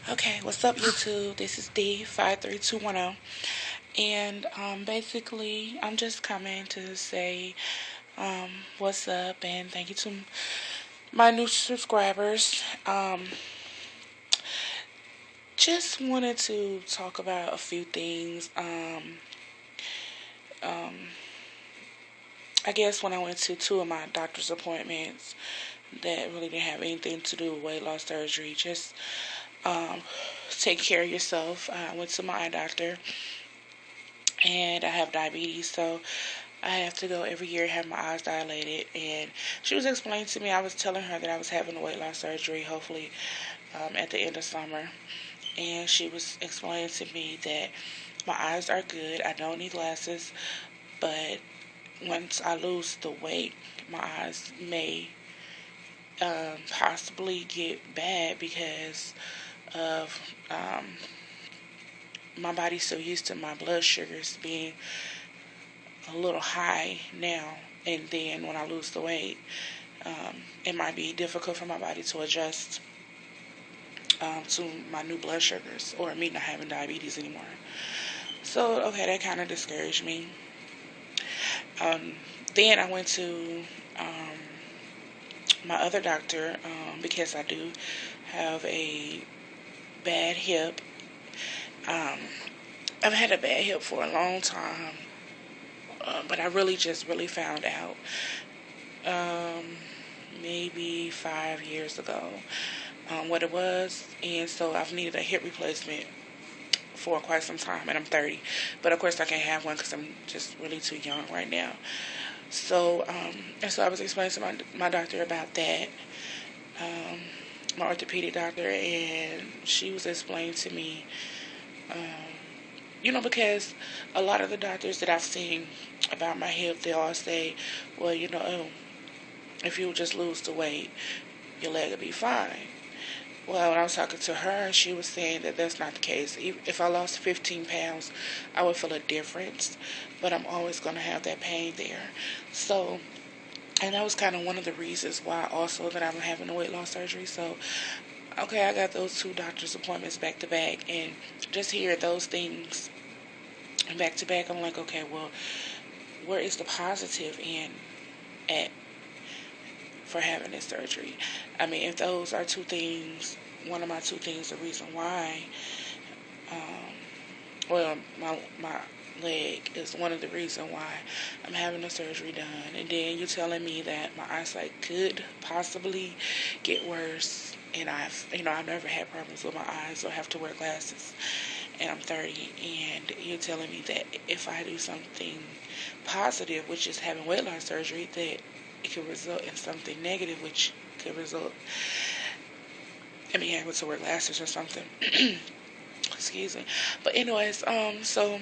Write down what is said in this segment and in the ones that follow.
Okay, what's up, YouTube? This is D53210, and basically, I'm just coming to say what's up and thank you to my new subscribers. Just wanted to talk about a few things. I guess when I went to two of my doctor's appointments that really didn't have anything to do with weight loss surgery, just um, take care of yourself. I went to my eye doctor and I have diabetes, so I have to go every year and have my eyes dilated. And she was explaining to me, I was telling her that I was having a weight loss surgery, hopefully at the end of summer. And she was explaining to me that my eyes are good. I don't need glasses, but once I lose the weight, my eyes may possibly get bad because of my body's so used to my blood sugars being a little high now, and then when I lose the weight, it might be difficult for my body to adjust to my new blood sugars or me not having diabetes anymore. So, okay, that kind of discouraged me. Um, then I went to my other doctor because I do have a bad hip. Um, I've had a bad hip for a long time, but I really found out maybe 5 years ago what it was, and so I've needed a hip replacement for quite some time, and I'm 30, but of course I can't have one because I'm just really too young right now. So, and so I was explaining to my doctor about that, um, my orthopedic doctor, and she was explaining to me, because a lot of the doctors that I've seen about my hip, they all say, well, if you just lose the weight, your leg will be fine. Well, when I was talking to her, she was saying that that's not the case. If I lost 15 pounds, I would feel a difference, but I'm always going to have that pain there. So, and that was kind of one of the reasons why also that I'm having a weight loss surgery. So, okay, I got those two doctor's appointments back to back, and just hearing those things back to back, I'm like, okay, well, where is the positive in at for having this surgery? I mean, if those are two things, one of my two things, the reason why, my leg is one of the reason why I'm having the surgery done, and then you're telling me that my eyesight could possibly get worse, and I've never had problems with my eyes or have to wear glasses, and I'm 30, and you're telling me that if I do something positive, which is having weight loss surgery, that it could result in something negative, which could result in me having to wear glasses or something. Excuse me. But anyways, so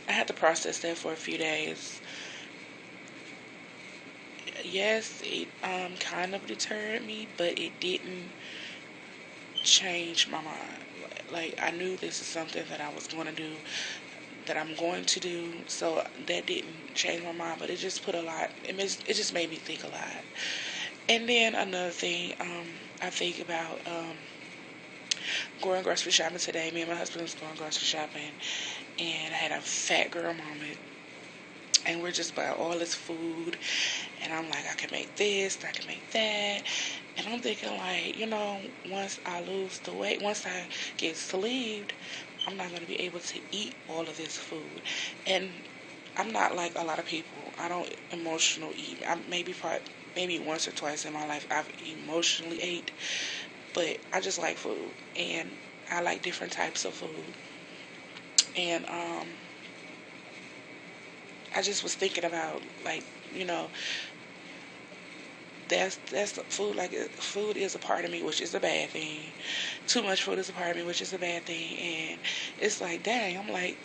I had to process that for a few days. Yes, it kind of deterred me, but it didn't change my mind. Like, I knew this is something that I was going to do, that I'm going to do, so that didn't change my mind, but it just put a lot, it just made me think a lot. And then another thing, I think about going grocery shopping today. Me and my husband was going grocery shopping, and I had a fat girl moment, and we're just buying all this food, and I'm like, I can make this, I can make that, and I'm thinking like, once I lose the weight, once I get sleeved, I'm not going to be able to eat all of this food. And I'm not like a lot of people. I don't emotional eat. Maybe once or twice in my life I've emotionally ate, but I just like food, and I like different types of food. And I just was thinking about, like, you know, that's food. Like, food is a part of me, which is a bad thing. Too much food is a part of me, which is a bad thing. And it's like, dang, I'm like,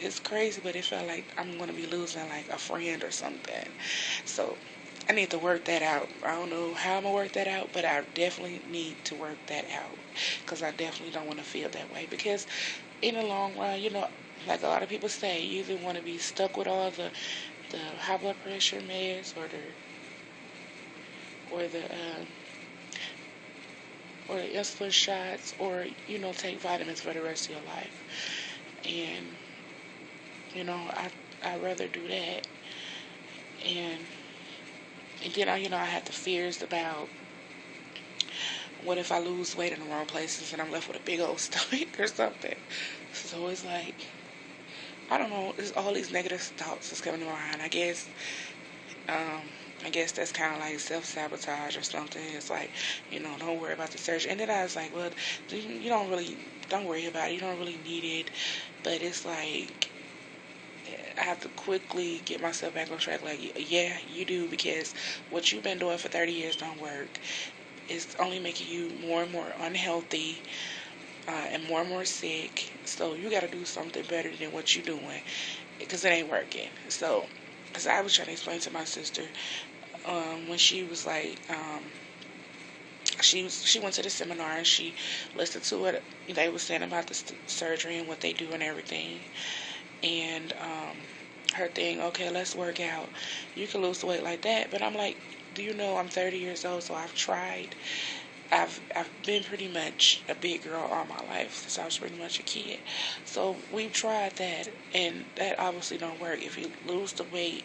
it's crazy, but it felt like I'm gonna be losing like a friend or something. So I need to work that out. I don't know how I'm gonna work that out, but I definitely need to work that out because I definitely don't want to feel that way. Because in the long run, like a lot of people say, you either want to be stuck with all the high blood pressure meds or the or insulin shots, or take vitamins for the rest of your life. And I'd rather do that. And then I have the fears about, what if I lose weight in the wrong places and I'm left with a big old stomach or something. So it's like, I don't know, there's all these negative thoughts that's coming to my mind. I guess that's kind of like self-sabotage or something. It's like, don't worry about the surgery. And then I was like, well, don't worry about it. You don't really need it. But it's like, I have to quickly get myself back on track. Like, yeah, you do, because what you've been doing for 30 years don't work. It's only making you more and more unhealthy, and more sick. So you got to do something better than what you're doing, because it ain't working. So, because I was trying to explain to my sister, when she was like, she went to the seminar and she listened to what they were saying about the surgery and what they do and everything. And her thing, okay, let's work out. You can lose the weight like that. But I'm like, do you know I'm 30 years old, so I've tried. I've been pretty much a big girl all my life since I was pretty much a kid. So we've tried that, and that obviously don't work. If you lose the weight,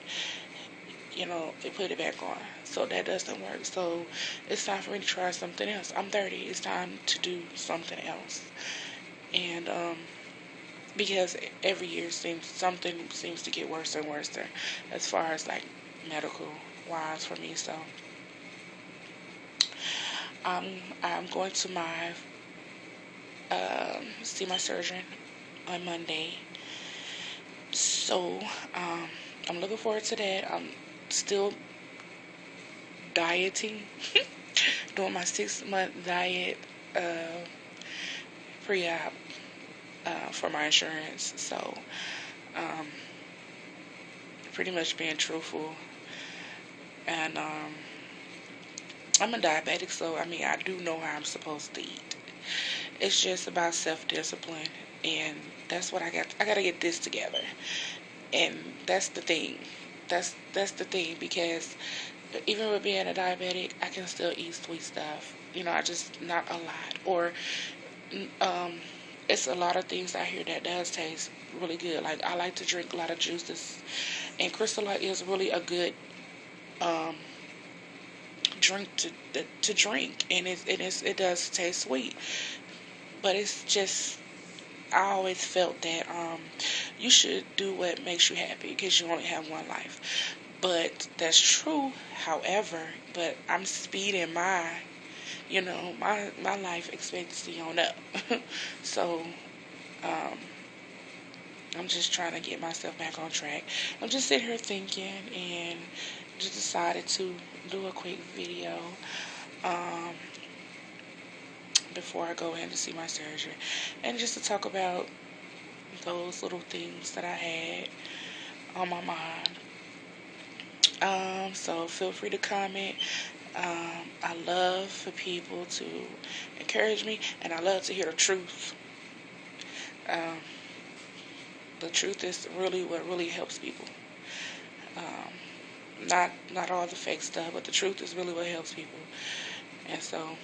they put it back on. So that doesn't work. So it's time for me to try something else. I'm 30. It's time to do something else. And because every year something seems to get worse and worse there, as far as like medical wise for me. So I'm going to see my surgeon on Monday. So I'm looking forward to that. I'm still dieting, doing my 6-month diet pre-op for my insurance. So pretty much being truthful. And I'm a diabetic, so I do know how I'm supposed to eat. It's just about self-discipline, and that's what I got. I got to get this together, and that's the thing. That's the thing, because even with being a diabetic, I can still eat sweet stuff. I just not a lot, or it's a lot of things out here that does taste really good. Like, I like to drink a lot of juices, and Crystal Light is really a good drink to drink, and it does taste sweet. But it's just, I always felt that you should do what makes you happy, because you only have one life. But that's true. However, but I'm speeding my my life expectancy on up. So I'm just trying to get myself back on track. I'm just sitting here thinking, and just decided to do a quick video before I go in to see my surgeon, and just to talk about those little things that I had on my mind. So feel free to comment. I love for people to encourage me, and I love to hear the truth. The truth is really what really helps people. Not all the fake stuff, but the truth is really what helps people. And so,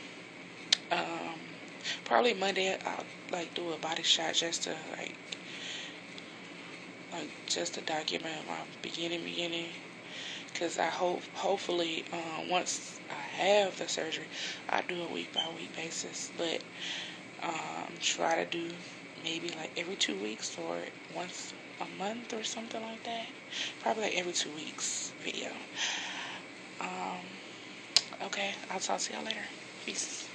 probably Monday I'll do a body shot, just to just to document my beginning. Because I hopefully, once I have the surgery, I do a week by week basis. But try to do maybe every 2 weeks, or once a month or something like that. Probably every 2 weeks video. Okay, I'll talk to y'all later. Peace.